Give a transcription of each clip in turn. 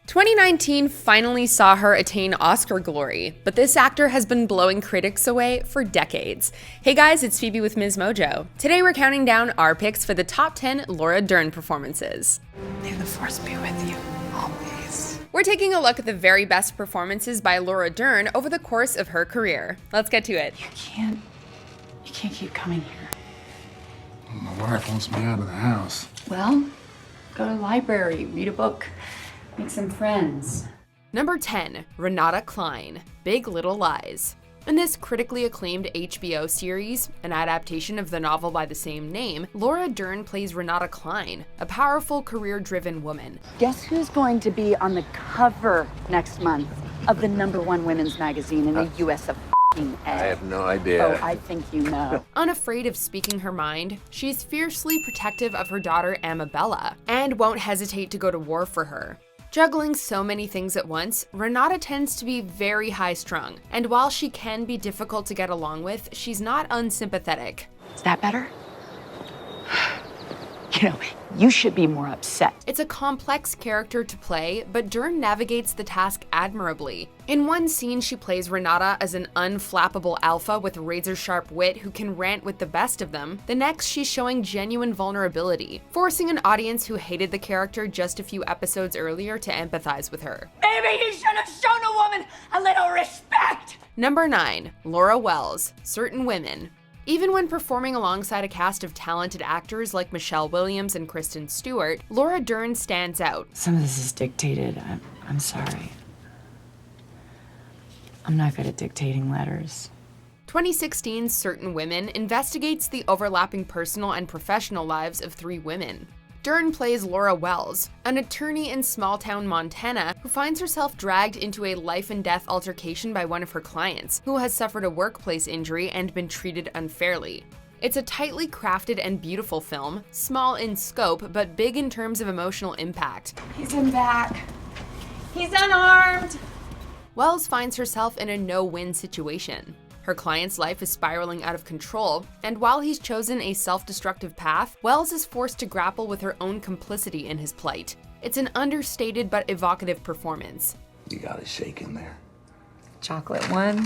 2019 finally saw her attain Oscar glory, but this actor has been blowing critics away for decades. Hey guys, it's Phoebe with MsMojo. Today we're counting down our picks for the top 10 Laura Dern performances. May the force be with you, always. We're taking a look at the very best performances by Laura Dern over the course of her career. Let's get to it. You can't keep coming here. My wife wants me out of the house. Well, go to the library, read a book. Make some friends. Number 10, Renata Klein, Big Little Lies. In this critically acclaimed HBO series, an adaptation of the novel by the same name, Laura Dern plays Renata Klein, a powerful, career-driven woman. Guess who's going to be on the cover next month of the #1 women's magazine in the US of A? I have no idea. Oh, I think you know. Unafraid of speaking her mind, she's fiercely protective of her daughter Amabella, and won't hesitate to go to war for her. Juggling so many things at once, Renata tends to be very high-strung, and while she can be difficult to get along with, she's not unsympathetic. Is that better? You should be more upset. It's a complex character to play, but Dern navigates the task admirably. In one scene, she plays Renata as an unflappable alpha with razor-sharp wit who can rant with the best of them. The next, she's showing genuine vulnerability, forcing an audience who hated the character just a few episodes earlier to empathize with her. Maybe he should have shown a woman a little respect! Number 9, Laura Wells, Certain Women. Even when performing alongside a cast of talented actors like Michelle Williams and Kristen Stewart, Laura Dern stands out. Some of this is dictated. I'm sorry. I'm not good at dictating letters. 2016's Certain Women investigates the overlapping personal and professional lives of 3 women. Dern plays Laura Wells, an attorney in small-town Montana who finds herself dragged into a life-and-death altercation by one of her clients, who has suffered a workplace injury and been treated unfairly. It's a tightly crafted and beautiful film, small in scope but big in terms of emotional impact. He's in back. He's unarmed. Wells finds herself in a no-win situation. Her client's life is spiraling out of control, and while he's chosen a self-destructive path, Wells is forced to grapple with her own complicity in his plight. It's an understated but evocative performance. You got a shake in there. Chocolate one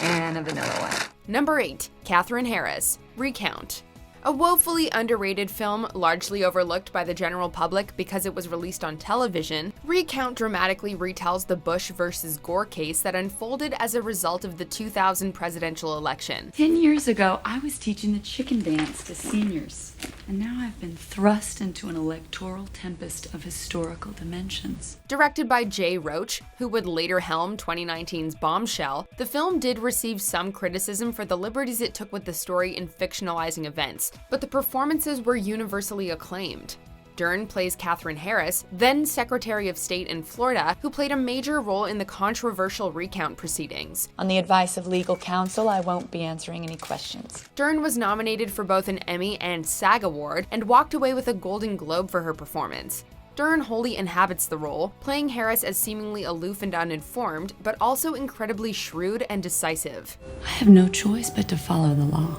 and a vanilla one. Number 8, Katherine Harris, Recount. A woefully underrated film, largely overlooked by the general public because it was released on television, Recount dramatically retells the Bush versus Gore case that unfolded as a result of the 2000 presidential election. 10 years ago, I was teaching the chicken dance to seniors, and now I've been thrust into an electoral tempest of historical dimensions. Directed by Jay Roach, who would later helm 2019's Bombshell, the film did receive some criticism for the liberties it took with the story in fictionalizing events, but the performances were universally acclaimed. Dern plays Katherine Harris, then Secretary of State in Florida, who played a major role in the controversial recount proceedings. On the advice of legal counsel, I won't be answering any questions. Dern was nominated for both an Emmy and SAG award and walked away with a Golden Globe for her performance. Dern wholly inhabits the role, playing Harris as seemingly aloof and uninformed, but also incredibly shrewd and decisive. I have no choice but to follow the law.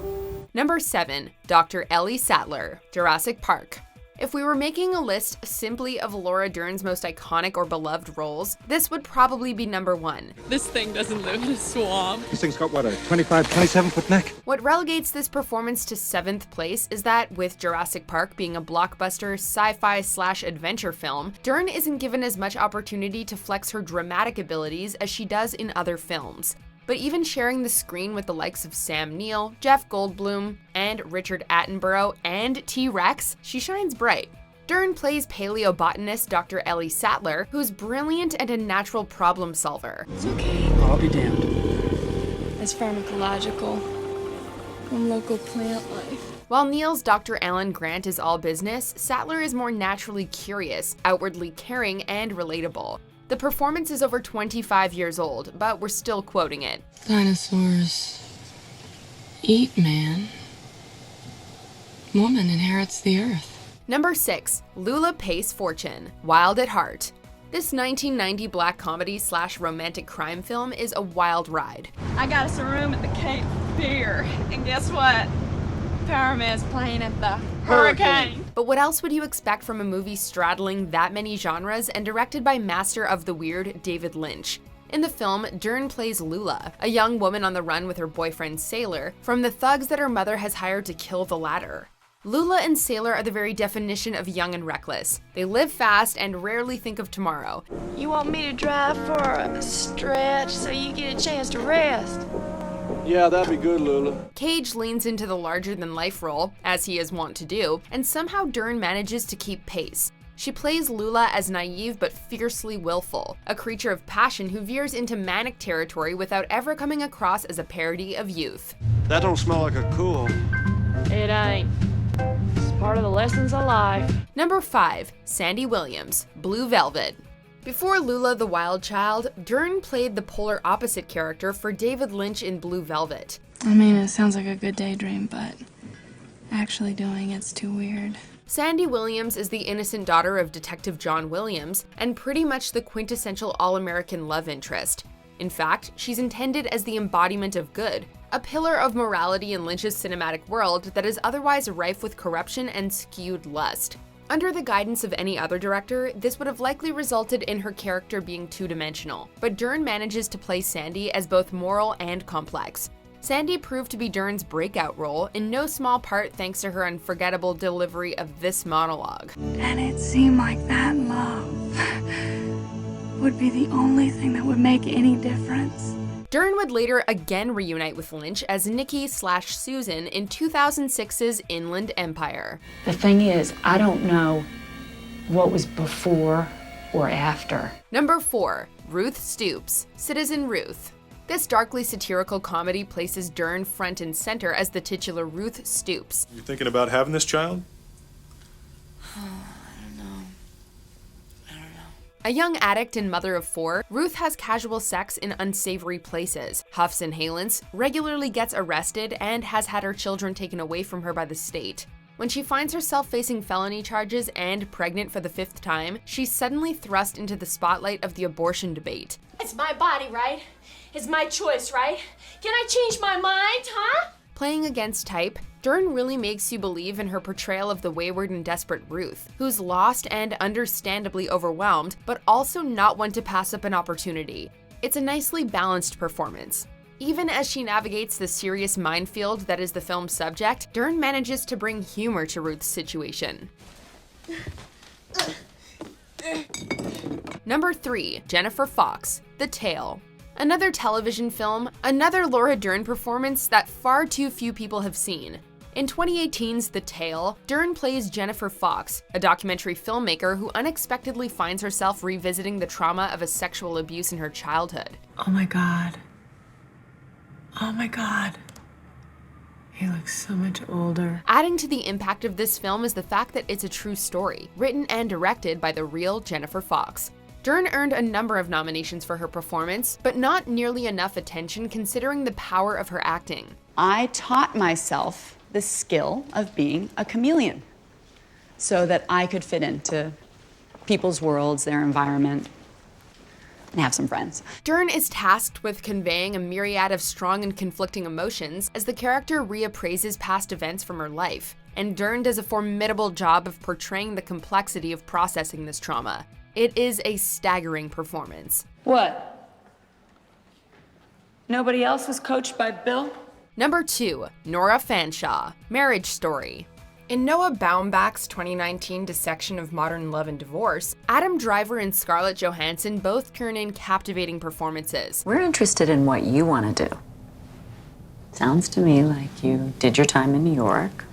Number 7, Dr. Ellie Sattler, Jurassic Park. If we were making a list simply of Laura Dern's most iconic or beloved roles, this would probably be number 1. This thing doesn't live in a swamp. This thing's got, what, a 25, 27-foot neck? What relegates this performance to 7th place is that, with Jurassic Park being a blockbuster sci-fi/adventure film, Dern isn't given as much opportunity to flex her dramatic abilities as she does in other films. But even sharing the screen with the likes of Sam Neill, Jeff Goldblum, and Richard Attenborough, and T-Rex, she shines bright. Dern plays paleobotanist Dr. Ellie Sattler, who's brilliant and a natural problem solver. It's okay. I'll be damned. It's pharmacological from local plant life. While Neil's Dr. Alan Grant is all business, Sattler is more naturally curious, outwardly caring, and relatable. The performance is over 25 years old, but we're still quoting it. Dinosaurs eat man. Woman inherits the earth. Number 6, Lula Pace Fortune, Wild at Heart. This 1990 black comedy/romantic crime film is a wild ride. I got us a room at the Cape Fear, and guess what? Paramount's playing at the Hurricane. But what else would you expect from a movie straddling that many genres and directed by master of the weird David Lynch? In the film, Dern plays Lula, a young woman on the run with her boyfriend Sailor from the thugs that her mother has hired to kill the latter. Lula and Sailor are the very definition of young and reckless. They live fast and rarely think of tomorrow. You want me to drive for a stretch so you get a chance to rest? Yeah, that'd be good, Lula. Cage leans into the larger-than-life role, as he is wont to do, and somehow Dern manages to keep pace. She plays Lula as naive but fiercely willful, a creature of passion who veers into manic territory without ever coming across as a parody of youth. That don't smell like a cool. It ain't. It's part of the lessons of life. Number 5. Sandy Williams, Blue Velvet. Before Lula the Wild Child, Dern played the polar opposite character for David Lynch in Blue Velvet. I mean, it sounds like a good daydream, but actually doing it's too weird. Sandy Williams is the innocent daughter of Detective John Williams and pretty much the quintessential all-American love interest. In fact, she's intended as the embodiment of good, a pillar of morality in Lynch's cinematic world that is otherwise rife with corruption and skewed lust. Under the guidance of any other director, this would have likely resulted in her character being two-dimensional, but Dern manages to play Sandy as both moral and complex. Sandy proved to be Dern's breakout role, in no small part thanks to her unforgettable delivery of this monologue. And it seemed like that love would be the only thing that would make any difference. Dern would later again reunite with Lynch as Nikki/Susan in 2006's Inland Empire. The thing is, I don't know what was before or after. Number 4. Ruth Stoops, Citizen Ruth. This darkly satirical comedy places Dern front and center as the titular Ruth Stoops. You thinking about having this child? A young addict and mother of 4, Ruth has casual sex in unsavory places, huffs inhalants, regularly gets arrested, and has had her children taken away from her by the state. When she finds herself facing felony charges and pregnant for the 5th time, she's suddenly thrust into the spotlight of the abortion debate. It's my body, right? It's my choice, right? Can I change my mind, huh? Playing against type, Dern really makes you believe in her portrayal of the wayward and desperate Ruth, who's lost and understandably overwhelmed, but also not one to pass up an opportunity. It's a nicely balanced performance. Even as she navigates the serious minefield that is the film's subject, Dern manages to bring humor to Ruth's situation. Number 3. Jennifer Fox, The Tale. Another television film, another Laura Dern performance that far too few people have seen. In 2018's The Tale, Dern plays Jennifer Fox, a documentary filmmaker who unexpectedly finds herself revisiting the trauma of a sexual abuse in her childhood. Oh my God. Oh my God. He looks so much older. Adding to the impact of this film is the fact that it's a true story, written and directed by the real Jennifer Fox. Dern earned a number of nominations for her performance, but not nearly enough attention considering the power of her acting. I taught myself the skill of being a chameleon so that I could fit into people's worlds, their environment, and have some friends. Dern is tasked with conveying a myriad of strong and conflicting emotions as the character reappraises past events from her life, and Dern does a formidable job of portraying the complexity of processing this trauma. It is a staggering performance. What? Nobody else was coached by Bill? Number 2. Nora Fanshaw, Marriage Story. In Noah Baumbach's 2019 dissection of modern love and divorce, Adam Driver and Scarlett Johansson both turn in captivating performances. We're interested in what you want to do. Sounds to me like you did your time in New York.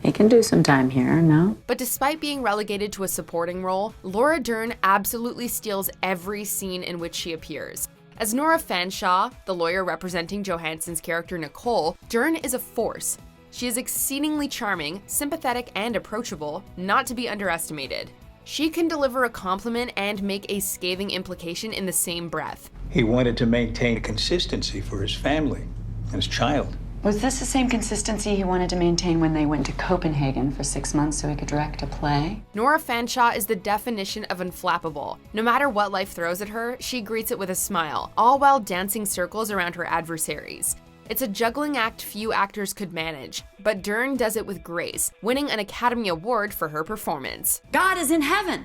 You can do some time here, no? But despite being relegated to a supporting role, Laura Dern absolutely steals every scene in which she appears. As Nora Fanshaw, the lawyer representing Johansson's character Nicole, Dern is a force. She is exceedingly charming, sympathetic, and approachable, not to be underestimated. She can deliver a compliment and make a scathing implication in the same breath. He wanted to maintain consistency for his family and his child. Was this the same consistency he wanted to maintain when they went to Copenhagen for 6 months so he could direct a play? Nora Fanshaw is the definition of unflappable. No matter what life throws at her, she greets it with a smile, all while dancing circles around her adversaries. It's a juggling act few actors could manage, but Dern does it with grace, winning an Academy Award for her performance. God is in heaven.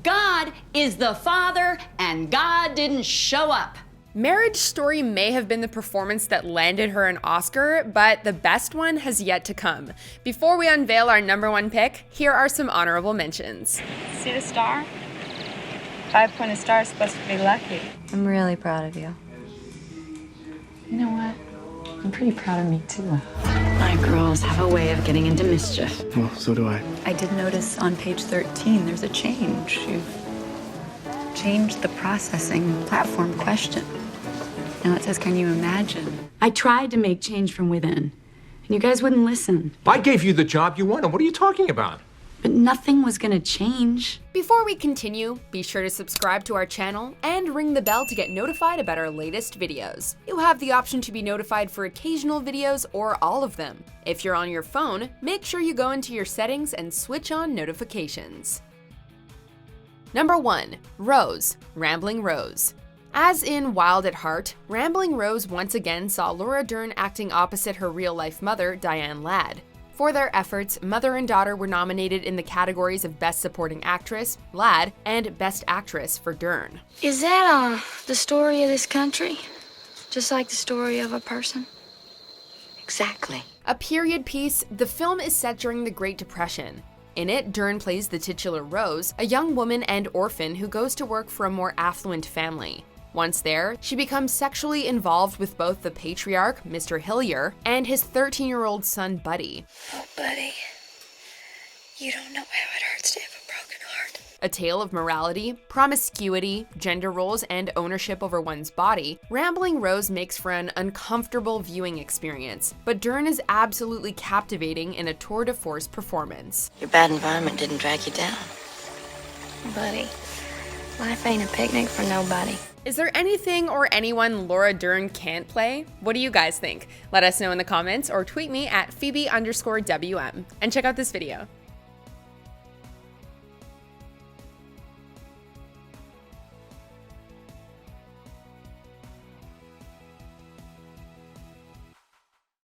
God is the Father, and God didn't show up. Marriage Story may have been the performance that landed her an Oscar, but the best one has yet to come. Before we unveil our #1 pick, here are some honorable mentions. See the star? 5-pointed star is supposed to be lucky. I'm really proud of you. You know what? I'm pretty proud of me, too. My girls have a way of getting into mischief. Well, so do I. I did notice on page 13 there's a change. You've changed the processing platform question. Now it says, can you imagine? I tried to make change from within, and you guys wouldn't listen. I gave you the job you wanted. What are you talking about? But nothing was gonna change. Before we continue, be sure to subscribe to our channel and ring the bell to get notified about our latest videos. You have the option to be notified for occasional videos or all of them. If you're on your phone, make sure you go into your settings and switch on notifications. #1. Rose, Rambling Rose. As in Wild at Heart, Rambling Rose once again saw Laura Dern acting opposite her real-life mother, Diane Ladd. For their efforts, mother and daughter were nominated in the categories of Best Supporting Actress, Ladd, and Best Actress for Dern. Is that, the story of this country? Just like the story of a person? Exactly. A period piece, the film is set during the Great Depression. In it, Dern plays the titular Rose, a young woman and orphan who goes to work for a more affluent family. Once there, she becomes sexually involved with both the patriarch, Mr. Hillier, and his 13-year-old son, Buddy. Oh, Buddy, you don't know how it hurts to have a broken heart. A tale of morality, promiscuity, gender roles, and ownership over one's body, Rambling Rose makes for an uncomfortable viewing experience, but Dern is absolutely captivating in a tour de force performance. Your bad environment didn't drag you down. Buddy, life ain't a picnic for nobody. Is there anything or anyone Laura Dern can't play? What do you guys think? Let us know in the comments or tweet me at Phoebe_WM. And check out this video.